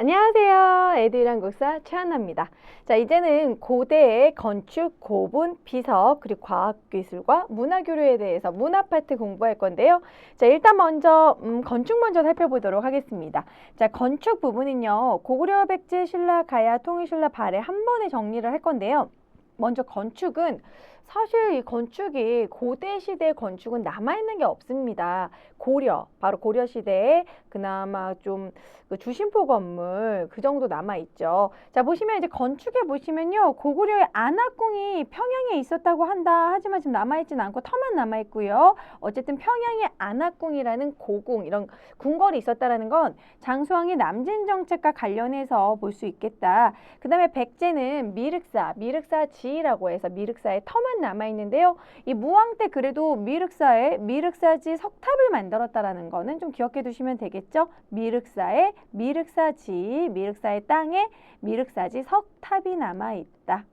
안녕하세요. 에듀이랑 국사 최한나입니다. 자, 이제는 고대의 건축, 고분, 비석, 그리고 과학기술과 문화교류에 대해서 문화 파트 공부할 건데요. 자, 일단 먼저 건축 먼저 살펴보도록 하겠습니다. 자, 건축 부분은요. 고구려, 백제, 신라, 가야, 통일, 신라, 발해 한 번에 정리를 할 건데요. 먼저 건축은 사실 이 건축이 고대 시대 건축은 남아있는 게 없습니다. 바로 고려 시대에 그나마 좀 그 주심포 건물 그 정도 남아있죠. 자, 보시면 이제 건축에 보시면요. 고구려의 안압궁이 평양에 있었다고 한다. 하지만 지금 남아있진 않고 터만 남아있고요. 어쨌든 평양의 안압궁이라는 고궁, 이런 궁궐이 있었다라는 건 장수왕의 남진 정책과 관련해서 볼 수 있겠다. 그 다음에 백제는 미륵사지라고 해서 미륵사의 터만 남아있는데요. 이 무왕 때 그래도 미륵사지 석탑을 만들었다라는 거는 좀 기억해 두시면 되겠죠. 미륵사의 땅에 미륵사지 석탑이 남아있다.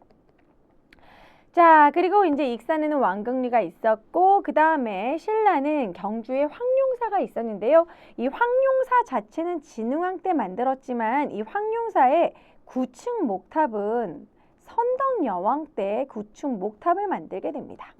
자, 그리고 이제 익산에는 왕궁리가 있었고, 그 다음에 신라는 경주에 황룡사가 있었는데요. 이 황룡사 자체는 진흥왕 때 만들었지만 이 황룡사의 9층 목탑은 선덕여왕 때 9층 목탑을 만들게 됩니다.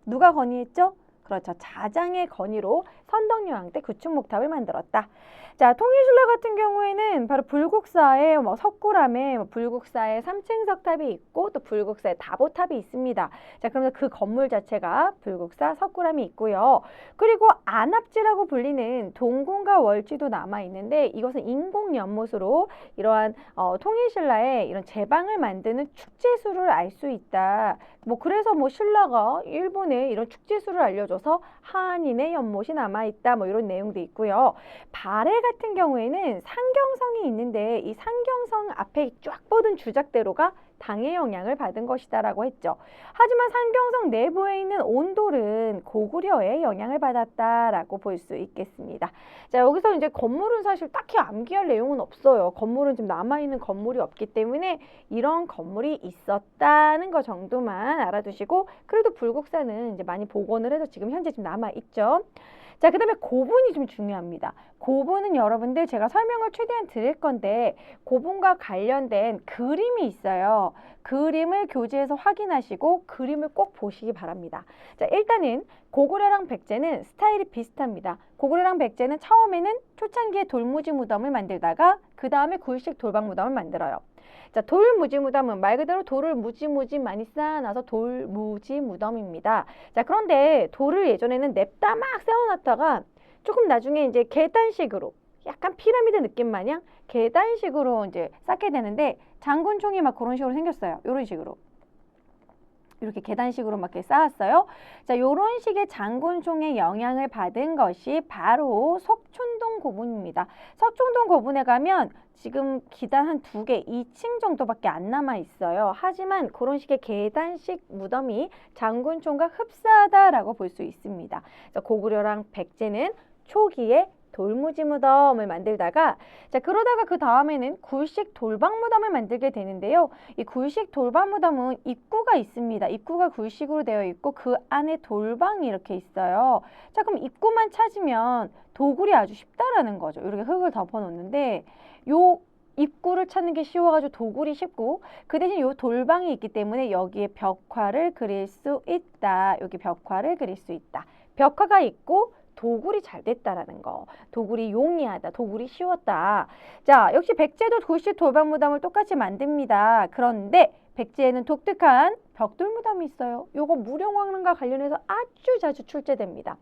누가 건의했죠? 그렇죠. 자장의 건의로 선덕여왕 때 9층 목탑을 만들었다. 자, 통일신라 같은 경우에는 바로 불국사에 석굴암에 불국사에 3층 석탑이 있고 또 불국사에 다보탑이 있습니다. 자, 그러면 그 건물 자체가 불국사 석굴암이 있고요. 그리고 안압지라고 불리는 동궁과 월지도 남아 있는데 이것은 인공 연못으로 이러한 통일신라의 이런 제방을 만드는 축제수를 알 수 있다. 그래서 신라가 일본에 이런 축제수를 알려줘서 한인의 연못이 남아있다. 이런 내용도 있고요. 발해 같은 경우에는 상경성이 있는데 이 상경성 앞에 쫙 뻗은 주작대로가 당의 영향을 받은 것이다 라고 했죠. 하지만 상경성 내부에 있는 온돌은 고구려의 영향을 받았다라고 볼 수 있겠습니다. 자, 여기서 이제 건물은 사실 딱히 암기할 내용은 없어요. 건물은 지금 남아있는 건물이 없기 때문에 이런 건물이 있었다는 거 정도만 알아두시고, 그래도 불국사는 이제 많이 복원을 해서 지금 현재 좀 남아있죠. 자, 그 다음에 고분이 좀 중요합니다. 고분은 여러분들 제가 설명을 최대한 드릴 건데 고분과 관련된 그림이 있어요. 그림을 교재에서 확인하시고 그림을 꼭 보시기 바랍니다. 자, 일단은 고구려랑 백제는 스타일이 비슷합니다. 고구려랑 백제는 처음에는 초창기에 돌무지 무덤을 만들다가 그 다음에 굴식 돌방 무덤을 만들어요. 자, 돌무지 무덤은 말 그대로 돌을 무지 많이 쌓아놔서 돌무지 무덤입니다. 자, 그런데 돌을 예전에는 냅다 막 세워놨다가 조금 나중에 이제 계단식으로 약간 피라미드 느낌 마냥 계단식으로 이제 쌓게 되는데 장군총이 막 그런 식으로 생겼어요. 이런 식으로. 이렇게 계단식으로 막 이렇게 쌓았어요. 자, 요런 식의 장군총의 영향을 받은 것이 바로 석촌동 고분입니다. 석촌동 고분에 가면 지금 기단 한 2개, 2층 정도밖에 안 남아 있어요. 하지만 그런 식의 계단식 무덤이 장군총과 흡사하다라고 볼 수 있습니다. 자, 고구려랑 백제는 초기에 돌무지 무덤을 만들다가, 자, 그러다가 그 다음에는 굴식 돌방 무덤을 만들게 되는데요. 이 굴식 돌방 무덤은 입구가 있습니다. 입구가 굴식으로 되어 있고 그 안에 돌방이 이렇게 있어요. 자, 그럼 입구만 찾으면 도굴이 아주 쉽다라는 거죠. 이렇게 흙을 덮어 놓는데 요 입구를 찾는 게 쉬워가지고 도굴이 쉽고, 그 대신 요 돌방이 있기 때문에 여기에 벽화를 그릴 수 있다. 여기 벽화를 그릴 수 있다. 벽화가 있고 도굴이 잘 됐다라는 거. 도굴이 용이하다. 도굴이 쉬웠다. 자, 역시 백제도 굴식 돌방 무덤을 똑같이 만듭니다. 그런데 백제에는 독특한 벽돌 무덤이 있어요. 요거 무령왕릉과 관련해서 아주 자주 출제됩니다.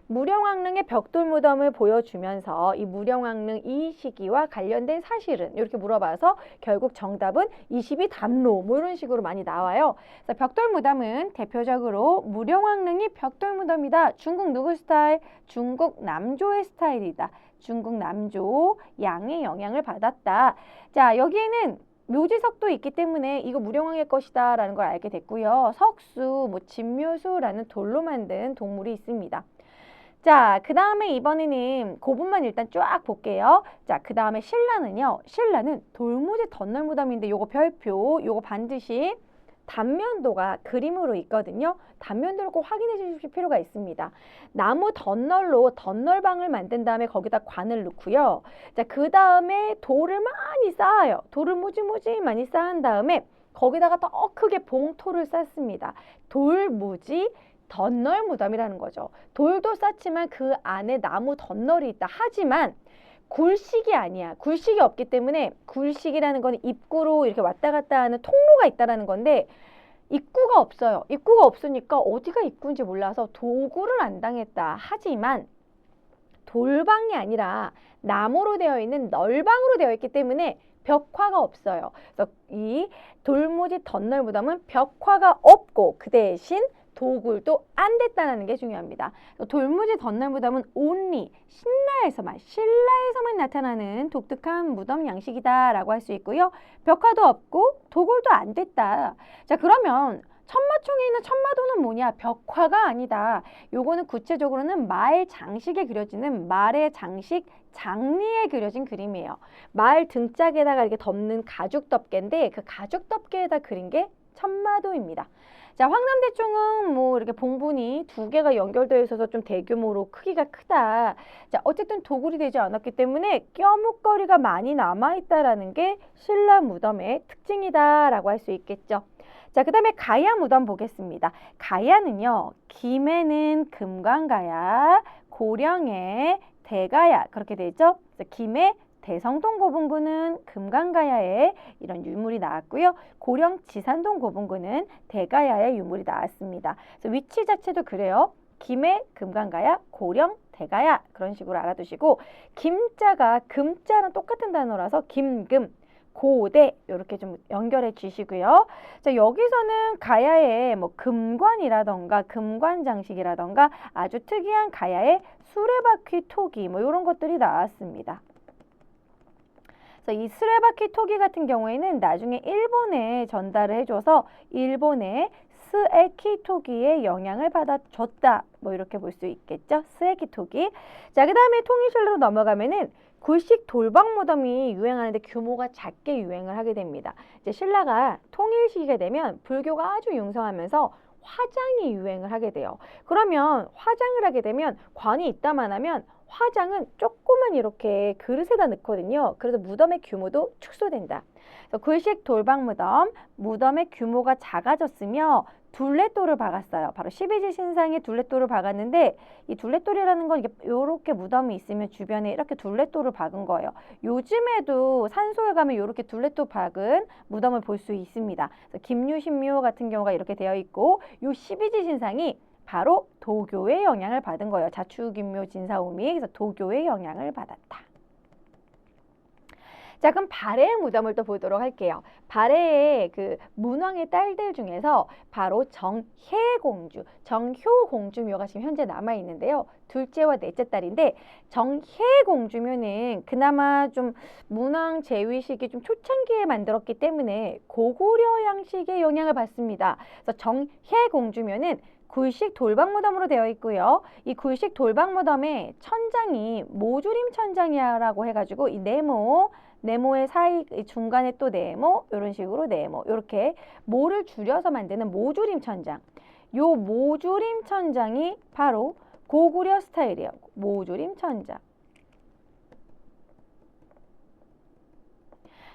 무령왕릉의 벽돌 무덤을 보여주면서 이 무령왕릉 이 시기와 관련된 사실은 이렇게 물어봐서 결국 정답은 22담로 이런 식으로 많이 나와요. 그래서 벽돌 무덤은 대표적으로 무령왕릉이 벽돌 무덤이다. 중국 누구 스타일? 중국 남조의 스타일이다. 중국 남조 양의 영향을 받았다. 자, 여기에는 묘지석도 있기 때문에 이거 무령왕의 것이다 라는 걸 알게 됐고요. 석수, 진묘수라는 돌로 만든 동물이 있습니다. 자, 그 다음에 이번에는 고분만 일단 쫙 볼게요. 자, 그 다음에 신라는요. 신라는 돌무지 덧널 무덤인데 요거 별표, 요거 반드시 단면도가 그림으로 있거든요. 단면도를 꼭 확인해 주실 필요가 있습니다. 나무 덧널로 덧널방을 만든 다음에 거기다 관을 넣고요. 자, 그 다음에 돌을 많이 쌓아요. 돌을 무지무지 많이 쌓은 다음에 거기다가 더 크게 봉토를 쌓습니다. 돌무지 덧널 무덤이라는 거죠. 돌도 쌓지만 그 안에 나무 덧널이 있다. 하지만 굴식이 아니야. 굴식이 없기 때문에 굴식이라는 건 입구로 이렇게 왔다 갔다 하는 통로가 있다라는 건데 입구가 없어요. 입구가 없으니까 어디가 입구인지 몰라서 도구를 안 당했다. 하지만 돌방이 아니라 나무로 되어 있는 널방으로 되어 있기 때문에 벽화가 없어요. 그래서 이 돌무지 덧널 무덤은 벽화가 없고 그 대신 도굴도 안 됐다는 게 중요합니다. 돌무지 덧널 무덤은 only 신라에서만 나타나는 독특한 무덤 양식이다라고 할 수 있고요. 벽화도 없고 도굴도 안 됐다. 자, 그러면 천마총에 있는 천마도는 뭐냐? 벽화가 아니다. 요거는 구체적으로는 말 장식에 그려지는 말의 장식 장리에 그려진 그림이에요. 말 등짝에다가 이렇게 덮는 가죽 덮개인데 그 가죽 덮개에다 그린 게 천마도입니다. 자, 황남대총은 뭐 이렇게 봉분이 두 개가 연결되어 있어서 좀 대규모로 크기가 크다. 자, 어쨌든 도굴이 되지 않았기 때문에 껴묵거리가 많이 남아있다라는 게 신라 무덤의 특징이다라고 할 수 있겠죠. 자, 그 다음에 가야 무덤 보겠습니다. 가야는요, 김에는 금관가야, 고령에 대가야 그렇게 되죠. 김에 대성동 고분군은 금관가야에 이런 유물이 나왔고요. 고령 지산동 고분군은 대가야의 유물이 나왔습니다. 그래서 위치 자체도 그래요. 김해 금관가야, 고령 대가야 그런 식으로 알아두시고 김자가 금자랑 똑같은 단어라서 김금 고대 이렇게 좀 연결해 주시고요. 자, 여기서는 가야의 뭐 금관이라던가 금관 장식이라던가 아주 특이한 가야의 수레바퀴 토기 뭐 이런 것들이 나왔습니다. 그래서 이 수레바퀴 토기 같은 경우에는 나중에 일본에 전달을 해줘서 일본의 스에키 토기에 영향을 받아줬다. 뭐 이렇게 볼 수 있겠죠. 스에키 토기. 자, 그 다음에 통일신라로 넘어가면은 굴식 돌방 무덤이 유행하는데 규모가 작게 유행을 하게 됩니다. 이제 신라가 통일 시기가 되면 불교가 아주 융성하면서 화장이 유행을 하게 돼요. 그러면 화장을 하게 되면 관이 있다만 하면 화장은 조그만 이렇게 그릇에다 넣거든요. 그래서 무덤의 규모도 축소된다. 그래서 굴식 돌방 무덤, 무덤의 규모가 작아졌으며 둘레돌을 박았어요. 바로 12지 신상에 둘레돌을 박았는데 이 둘레돌이라는 건 이렇게 무덤이 있으면 주변에 이렇게 둘레돌을 박은 거예요. 요즘에도 산소에 가면 이렇게 둘레돌 박은 무덤을 볼 수 있습니다. 그래서 김유신묘 같은 경우가 이렇게 되어 있고 요 12지 신상이 바로 도교의 영향을 받은 거예요. 자추김묘 진사오미 그래서 도교의 영향을 받았다. 자, 그럼 발해의 무덤을 또 보도록 할게요. 발해의 그 문왕의 딸들 중에서 바로 정혜공주, 정효공주묘가 지금 현재 남아있는데요. 둘째와 넷째 딸인데 정혜공주묘는 그나마 좀 문왕 제위식이 좀 초창기에 만들었기 때문에 고구려 양식의 영향을 받습니다. 그래서 정혜공주묘는 굴식 돌방무덤으로 되어 있고요. 이 굴식 돌방무덤의 천장이 모조림 천장이라고 해가지고 이 네모의 사이 중간에 또 네모 이런 식으로 네모 이렇게 모를 줄여서 만드는 모조림 천장. 요 모조림 천장이 바로 고구려 스타일이에요. 모조림 천장.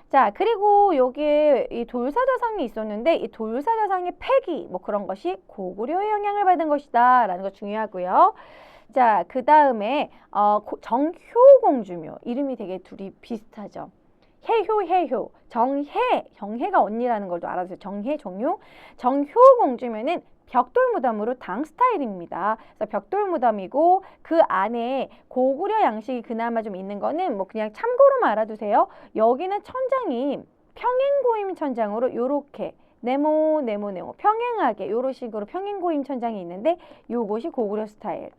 자, 그리고 여기에 이 돌사자상이 있었는데 이 돌사자상의 폐기 뭐 그런 것이 고구려의 영향을 받은 것이다 라는 거 중요하고요. 자, 그 다음에 정효공주묘 이름이 되게 둘이 비슷하죠. 해효 정혜가 언니라는 걸 또 알아주세요. 정혜 정효공주묘는 벽돌 무덤으로 당 스타일입니다. 그래서 벽돌 무덤이고 그 안에 고구려 양식이 그나마 좀 있는 거는 뭐 그냥 참고로만 알아두세요. 여기는 천장이 평행고임 천장으로 요렇게 네모 평행하게 요런 식으로 평행고임 천장이 있는데 요것이 고구려 스타일.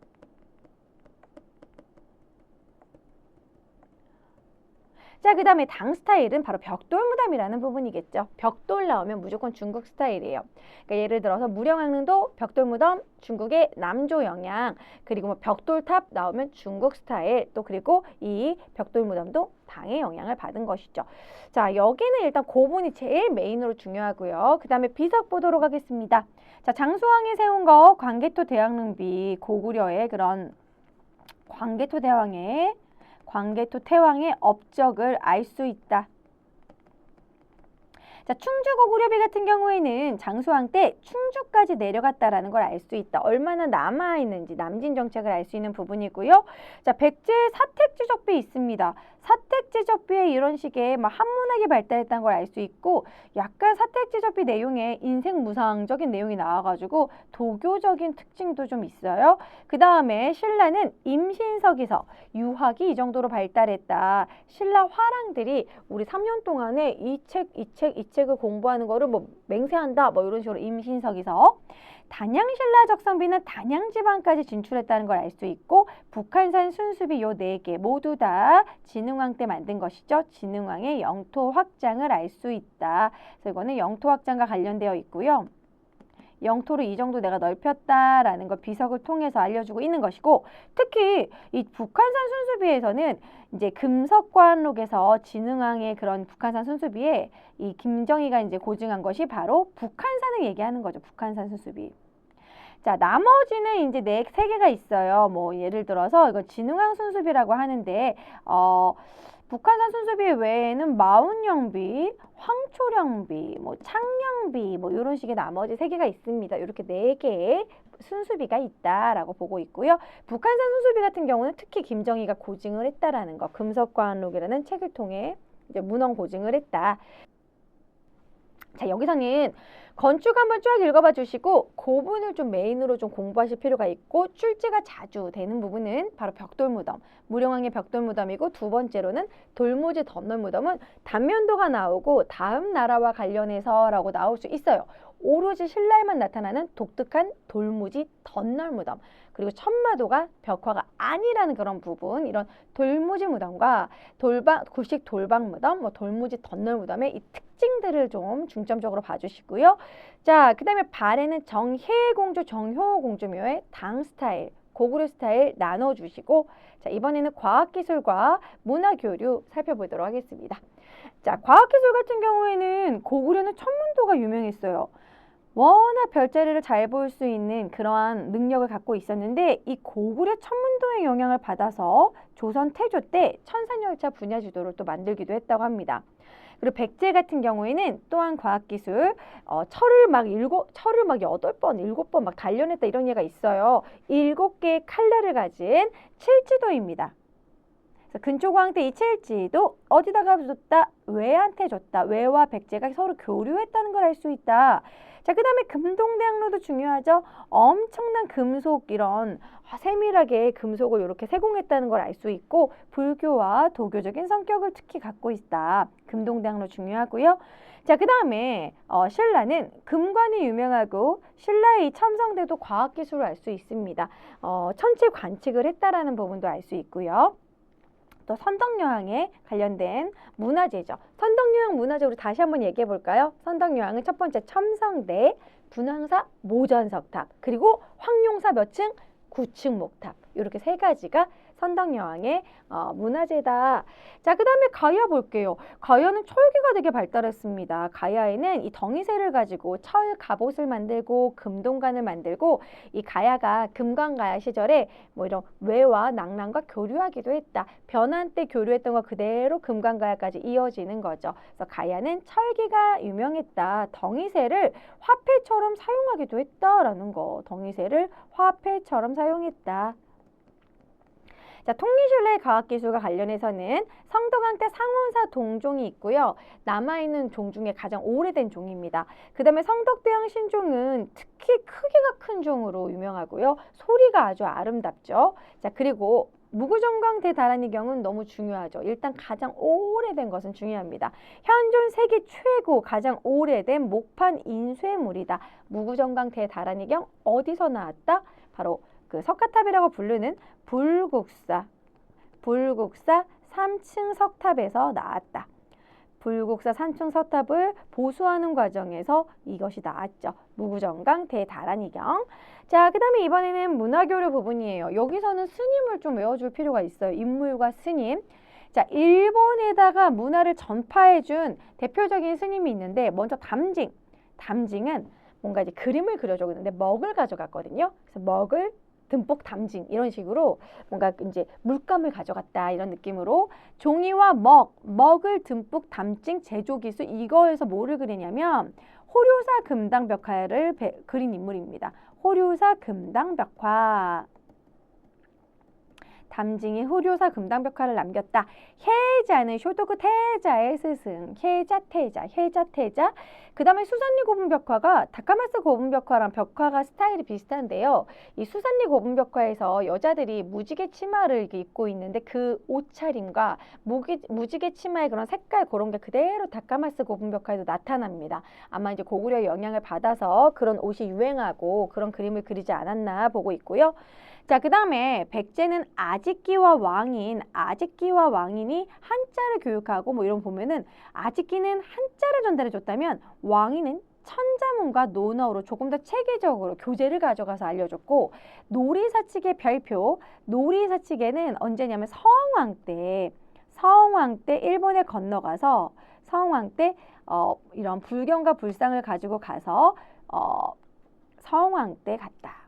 자, 그 다음에 당 스타일은 바로 벽돌무덤이라는 부분이겠죠. 벽돌 나오면 무조건 중국 스타일이에요. 그러니까 예를 들어서 무령왕릉도 벽돌무덤, 중국의 남조 영양, 그리고 뭐 벽돌탑 나오면 중국 스타일, 또 그리고 이 벽돌무덤도 당의 영향을 받은 것이죠. 자, 여기는 일단 고분이 제일 메인으로 중요하고요. 그 다음에 비석 보도록 하겠습니다. 자, 장수왕이 세운 거 광개토 대왕릉비, 고구려의 그런 광개토 태왕의 업적을 알 수 있다. 자, 충주 고구려비 같은 경우에는 장수왕 때 충주까지 내려갔다라는 걸 알 수 있다. 얼마나 남아있는지 남진 정책을 알 수 있는 부분이고요. 자, 백제의 사택지적비 있습니다. 사택지적비에 이런 식의 막 한문학이 발달했다는 걸 알 수 있고, 약간 사택지적비 내용에 인생무상적인 내용이 나와가지고 도교적인 특징도 좀 있어요. 그 다음에 신라는 임신석에서 유학이 이 정도로 발달했다. 신라 화랑들이 우리 3년 동안에 이 책을 공부하는 거를 뭐 맹세한다, 뭐 이런 식으로 임신석에서. 단양신라 적성비는 단양지방까지 진출했다는 걸 알 수 있고, 북한산 순수비 요 4개 모두 다 진흥왕 때 만든 것이죠. 진흥왕의 영토 확장을 알 수 있다. 그래서 이거는 영토 확장과 관련되어 있고요. 영토를 이 정도 내가 넓혔다라는 걸 비석을 통해서 알려주고 있는 것이고, 특히 이 북한산 순수비에서는 이제 금석관록에서 진흥왕의 그런 북한산 순수비에 이 김정희가 이제 고증한 것이 바로 북한산을 얘기하는 거죠. 북한산 순수비. 자, 나머지는 이제 세 개가 있어요. 뭐 예를 들어서 이거 진흥왕 순수비라고 하는데, 북한산 순수비 외에는 마운영비, 황초령비, 뭐 창령비, 뭐 이런 식의 나머지 3개가 있습니다. 이렇게 4개의 순수비가 있다라고 보고 있고요. 북한산 순수비 같은 경우는 특히 김정희가 고증을 했다라는 거, 금석과한록이라는 책을 통해 이제 문헌 고증을 했다. 자, 여기서는 건축 한번 쭉 읽어봐 주시고 고분을 좀 메인으로 좀 공부하실 필요가 있고, 출제가 자주 되는 부분은 바로 벽돌무덤, 무령왕의 벽돌무덤이고, 두 번째로는 돌무지 덧널무덤은 단면도가 나오고 다음 나라와 관련해서라고 나올 수 있어요. 오로지 신라에만 나타나는 독특한 돌무지 덧널무덤, 그리고 천마도가 벽화가 아니라는 그런 부분, 이런 돌무지 무덤과 구식 돌방무덤, 뭐 돌무지 덧널무덤의 이 특징들을 좀 중점적으로 봐주시고요. 자, 그 다음에 발에는 정혜공주, 정효공주묘의 당 스타일, 고구려 스타일 나눠주시고, 자, 이번에는 과학기술과 문화교류 살펴보도록 하겠습니다. 자, 과학기술 같은 경우에는 고구려는 천문도가 유명했어요. 워낙 별자리를 잘 볼 수 있는 그러한 능력을 갖고 있었는데, 이 고구려 천문도의 영향을 받아서 조선 태조 때 천산열차 분야지도를 또 만들기도 했다고 합니다. 그리고 백제 같은 경우에는 또한 과학기술, 철을 막 8번, 7번 막 단련했다, 이런 예가 있어요. 7개의 칼날을 가진 칠지도입니다. 근초광 때 이 칠지도 어디다가 줬다? 외한테 줬다. 외와 백제가 서로 교류했다는 걸 알 수 있다. 자, 그 다음에 금동대학로도 중요하죠. 엄청난 금속, 이런 세밀하게 금속을 이렇게 세공했다는 걸 알 수 있고, 불교와 도교적인 성격을 특히 갖고 있다. 금동대학로 중요하고요. 자, 그 다음에 신라는 금관이 유명하고, 신라의 이 첨성대도 과학기술을 알 수 있습니다. 천체 관측을 했다라는 부분도 알 수 있고요. 또 선덕여왕에 관련된 문화재죠. 선덕여왕 문화재 우리 다시 한번 얘기해 볼까요? 선덕여왕은 첫 번째 첨성대, 분황사 모전석탑, 그리고 황룡사 몇 층? 9층 목탑. 이렇게 3가지가 선덕여왕의 문화재다. 자, 그 다음에 가야 볼게요. 가야는 철기가 되게 발달했습니다. 가야에는 이 덩이쇠를 가지고 철 갑옷을 만들고 금동관을 만들고, 이 가야가 금관가야 시절에 뭐 이런 외와 낙랑과 교류하기도 했다. 변한 때 교류했던 거 그대로 금관가야까지 이어지는 거죠. 그래서 가야는 철기가 유명했다. 덩이쇠를 화폐처럼 사용하기도 했다라는 거. 덩이쇠를 화폐처럼 사용했다. 자, 통일신라의 과학기술과 관련해서는 성덕왕 때 상원사 동종이 있고요. 남아있는 종 중에 가장 오래된 종입니다. 그 다음에 성덕대왕 신종은 특히 크기가 큰 종으로 유명하고요. 소리가 아주 아름답죠. 자, 그리고 무구정광 대다란이경은 너무 중요하죠. 일단 가장 오래된 것은 중요합니다. 현존 세계 최고 가장 오래된 목판 인쇄물이다. 무구정광 대다란이경 어디서 나왔다? 바로 그 석가탑이라고 부르는 불국사 3층 석탑에서 나왔다. 불국사 3층 석탑을 보수하는 과정에서 이것이 나왔죠. 무구정강 대다란이경. 자, 그 다음에 이번에는 문화교류 부분이에요. 여기서는 스님을 좀 외워줄 필요가 있어요. 인물과 스님. 자, 일본에다가 문화를 전파해준 대표적인 스님이 있는데 먼저 담징. 담징은 뭔가 이제 그림을 그려줘. 근데 먹을 가져갔거든요. 그래서 먹을 듬뿍 담징 이런 식으로 뭔가 이제 물감을 가져갔다 이런 느낌으로 종이와 먹을 듬뿍 담징 제조기술 이거에서 뭐를 그리냐면 호류사 금당벽화를 그린 인물입니다. 호류사 금당벽화. 담징이 호류사 금당벽화를 남겼다. 혜자는 쇼토쿠 태자의 스승. 혜자태자. 그 다음에 수산리 고분벽화가 다카마스 고분벽화랑 벽화가 스타일이 비슷한데요. 이 수산리 고분벽화에서 여자들이 무지개 치마를 이렇게 입고 있는데 그 옷차림과 무지개 치마의 그런 색깔 그런 게 그대로 다카마스 고분벽화에도 나타납니다. 아마 이제 고구려의 영향을 받아서 그런 옷이 유행하고 그런 그림을 그리지 않았나 보고 있고요. 자, 그 다음에 백제는 아직기와 왕인이 한자를 교육하고 뭐 이런 보면은 아직기는 한자를 전달해 줬다면 왕인은 천자문과 논어로 조금 더 체계적으로 교재를 가져가서 알려줬고 놀이사칙의 별표, 놀이사칙에는 언제냐면 서왕 때 일본에 건너가서 서왕 때 이런 불경과 불상을 가지고 가서 서왕 때 갔다.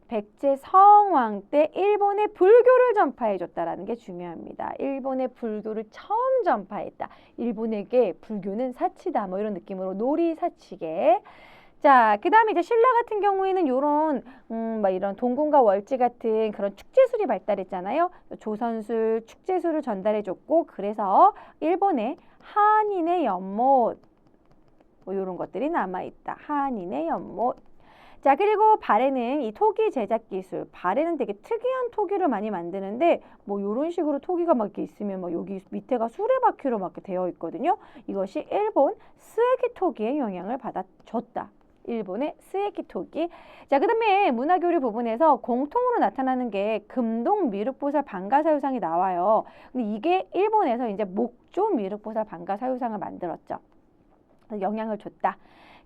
백제 성왕 때 일본의 불교를 전파해줬다라는 게 중요합니다. 일본의 불교를 처음 전파했다. 일본에게 불교는 사치다. 뭐 이런 느낌으로 놀이사치계. 자, 그 다음에 이제 신라 같은 경우에는 요런 막 이런 동궁과 월지 같은 그런 축제술이 발달했잖아요. 조선술, 축제술을 전달해줬고 그래서 일본의 한인의 연못 뭐 이런 것들이 남아있다. 한인의 연못. 자, 그리고 발에는 이 토기 제작 기술, 발에는 되게 특이한 토기를 많이 만드는데 뭐 이런 식으로 토기가 막 이렇게 있으면 막 여기 밑에가 수레바퀴로 막 이렇게 되어 있거든요. 이것이 일본 스에키 토기의 영향을 받아줬다. 일본의 스에키 토기. 자, 그 다음에 문화교류 부분에서 공통으로 나타나는 게 금동 미륵보살 방가사유상이 나와요. 근데 이게 일본에서 이제 목조 미륵보살 방가사유상을 만들었죠. 영향을 줬다.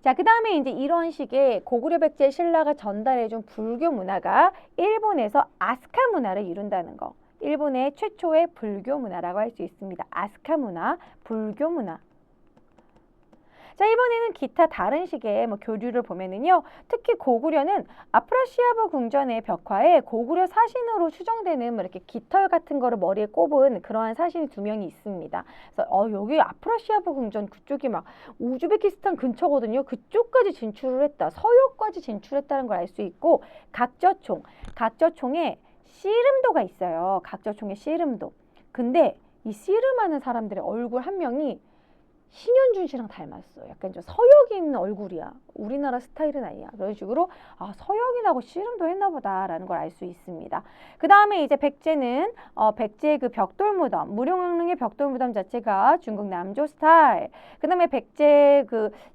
자, 그 다음에 이제 이런 식의 고구려 백제 신라가 전달해준 불교 문화가 일본에서 아스카 문화를 이룬다는 거. 일본의 최초의 불교 문화라고 할 수 있습니다. 아스카 문화, 불교 문화. 자, 이번에는 기타 다른 식의 교류를 보면은요. 특히 고구려는 아프라시아부 궁전의 벽화에 고구려 사신으로 추정되는 이렇게 깃털 같은 거를 머리에 꼽은 그러한 사신이 2명이 있습니다. 그래서 여기 아프라시아부 궁전 그쪽이 막 우즈베키스탄 근처거든요. 그쪽까지 진출을 했다. 서역까지 진출했다는 걸 알 수 있고 각저총에 씨름도가 있어요. 각저총의 씨름도. 근데 이 씨름하는 사람들의 얼굴 한 명이 신현준 씨랑 닮았어. 약간 좀 서역인 얼굴이야. 우리나라 스타일은 아니야. 그런 식으로 서역인하고 씨름도 했나 보다라는 걸 알 수 있습니다. 그 다음에 이제 백제는 백제의 그 벽돌무덤, 무령왕릉의 벽돌무덤 자체가 중국 남조 스타일. 그 다음에 백제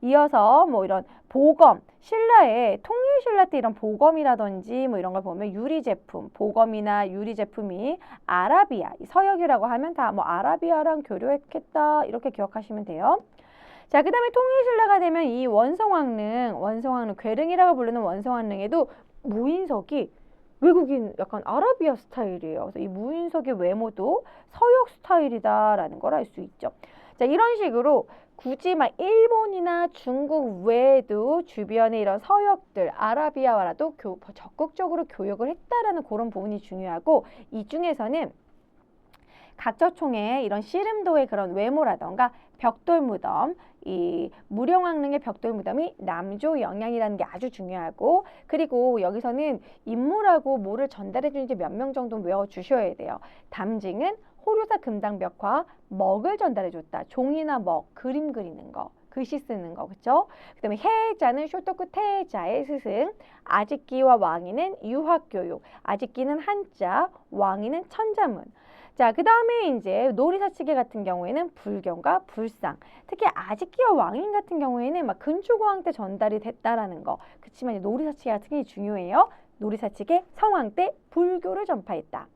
이어서 뭐 이런 보검, 신라의 통일신라 때 이런 보검이라든지 뭐 이런 걸 보면 유리제품, 보검이나 유리제품이 아라비아, 서역이라고 하면 다 뭐 아라비아랑 교류했겠다 이렇게 기억하시면 돼요. 자, 그 다음에 통일신라가 되면 이 원성왕릉, 괴릉이라고 부르는 원성왕릉에도 무인석이 외국인 약간 아라비아 스타일이에요. 그래서 이 무인석의 외모도 서역 스타일이다라는 걸 알 수 있죠. 자, 이런 식으로 굳이 막 일본이나 중국 외에도 주변에 이런 서역들, 아라비아와라도 적극적으로 교역을 했다라는 그런 부분이 중요하고 이 중에서는 각저총의 이런 씨름도의 그런 외모라던가 벽돌무덤, 이 무령왕릉의 벽돌무덤이 남조 영향이라는 게 아주 중요하고 그리고 여기서는 인물하고 뭐를 전달해 주는지 몇 명 정도 외워주셔야 돼요. 담징은 호류사 금당벽화, 먹을 전달해 줬다. 종이나 먹, 그림 그리는 거. 글씨 쓰는 거, 그쵸? 그 다음에 혜자는 쇼토쿠 태자의 스승, 아직기와 왕이는 유학교육, 아직기는 한자, 왕이는 천자문. 자, 그 다음에 이제 놀이사치계 같은 경우에는 불경과 불상, 특히 아직기와 왕인 같은 경우에는 막 근초고왕 때 전달이 됐다라는 거. 그렇지만 놀이사치계 같은 게 중요해요. 놀이사치계 성왕 때 불교를 전파했다.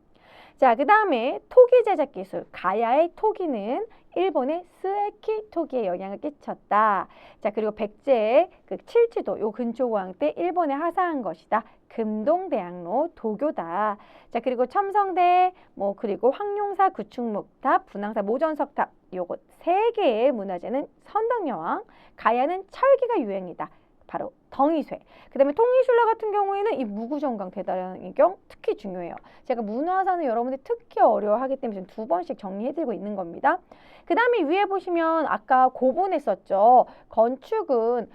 자, 그 다음에 토기 제작 기술. 가야의 토기는 일본의 스에키 토기에 영향을 끼쳤다. 자, 그리고 백제의 그 칠지도 요 근초고항 때 일본에 하사한 것이다. 금동대학로 도교다. 자, 그리고 첨성대 뭐 그리고 황룡사 구축목탑, 분황사 모전석탑 요거 세 개의 문화재는 선덕여왕, 가야는 철기가 유행이다. 바로 덩이쇠. 그 다음에 통일신라 같은 경우에는 이 무구정강 대단원경 특히 중요해요. 제가 문화사는 여러분들이 특히 어려워하기 때문에 지금 2번씩 정리해드리고 있는 겁니다. 그 다음에 위에 보시면 아까 고분했었죠. 건축은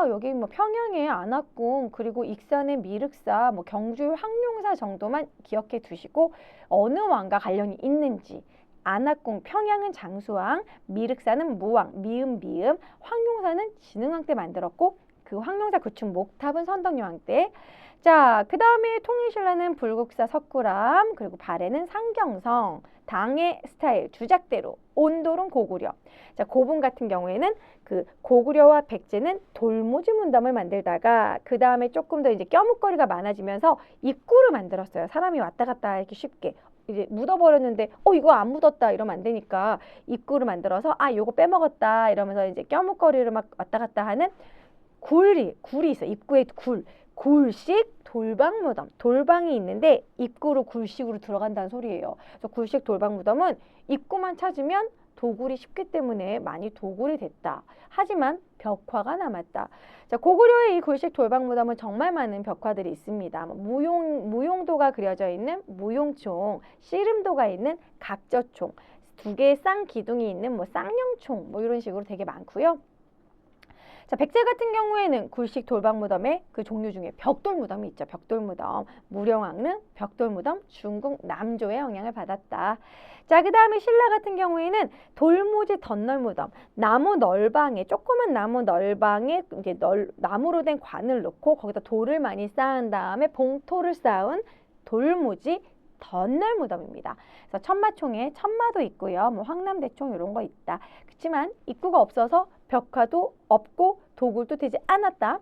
여기 뭐 평양의 안압궁 그리고 익산의 미륵사 뭐 경주의 황룡사 정도만 기억해 두시고 어느 왕과 관련이 있는지 안압궁, 평양은 장수왕, 미륵사는 무왕, 미음, 황룡사는 진흥왕 때 만들었고 그 황룡사 구축 목탑은 선덕여왕 때. 자, 그 다음에 통일신라는 불국사 석굴암, 그리고 발해는 상경성, 당의 스타일, 주작대로, 온돌은 고구려. 자, 고분 같은 경우에는 그 고구려와 백제는 돌무지 문담을 만들다가 그 다음에 조금 더 이제 껴묵거리가 많아지면서 입구를 만들었어요. 사람이 왔다 갔다 이렇게 쉽게. 이제 묻어버렸는데 이거 안 묻었다 이러면 안 되니까 입구를 만들어서 요거 빼먹었다 이러면서 이제 껴묵거리를 막 왔다 갔다 하는 굴이 있어. 입구에 굴식 돌방 무덤. 돌방이 있는데 입구로 굴식으로 들어간다는 소리예요. 그래서 굴식 돌방 무덤은 입구만 찾으면 도굴이 쉽기 때문에 많이 도굴이 됐다. 하지만 벽화가 남았다. 자, 고구려의 이 굴식 돌방 무덤은 정말 많은 벽화들이 있습니다. 무용도가 그려져 있는 무용총, 씨름도가 있는 각저총, 2개의 쌍기둥이 있는 뭐 쌍용총 뭐 이런 식으로 되게 많고요. 자, 백제 같은 경우에는 굴식 돌방무덤의 그 종류 중에 벽돌무덤이 있죠. 벽돌무덤. 무령왕릉 벽돌무덤 중국 남조의 영향을 받았다. 자, 그 다음에 신라 같은 경우에는 돌무지 덧널무덤. 나무 널방에 조그만 나무 널방에 이제 나무로 된 관을 넣고 거기다 돌을 많이 쌓은 다음에 봉토를 쌓은 돌무지 덧널무덤입니다. 그래서 천마총에 천마도 있고요. 뭐 황남대총 이런 거 있다. 그렇지만 입구가 없어서 벽화도 없고 도굴도 되지 않았다.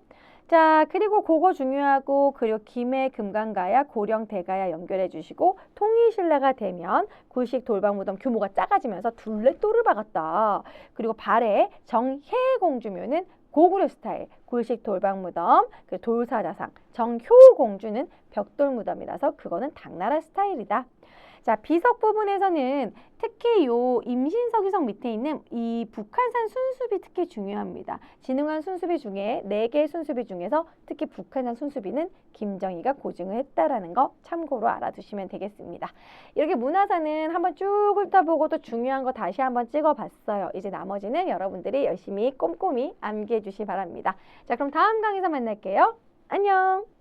자, 그리고 그거 중요하고 그리고 김해 금강가야 고령 대가야 연결해 주시고 통일신라가 되면 굴식 돌방무덤 규모가 작아지면서 둘레돌을 박았다. 그리고 발해 정혜공주묘는 고구려 스타일 굴식 돌방무덤, 그 돌사자상, 정효공주는 벽돌무덤이라서 그거는 당나라 스타일이다. 자, 비석 부분에서는 특히 요 임신서기석 밑에 있는 이 북한산 순수비 특히 중요합니다. 진흥한 순수비 중에 4개의 순수비 중에서 특히 북한산 순수비는 김정희가 고증을 했다라는 거 참고로 알아두시면 되겠습니다. 이렇게 문화사는 한번 쭉 훑어보고 또 중요한 거 다시 한번 찍어봤어요. 이제 나머지는 여러분들이 열심히 꼼꼼히 암기해 주시기 바랍니다. 자, 그럼 다음 강의에서 만날게요. 안녕!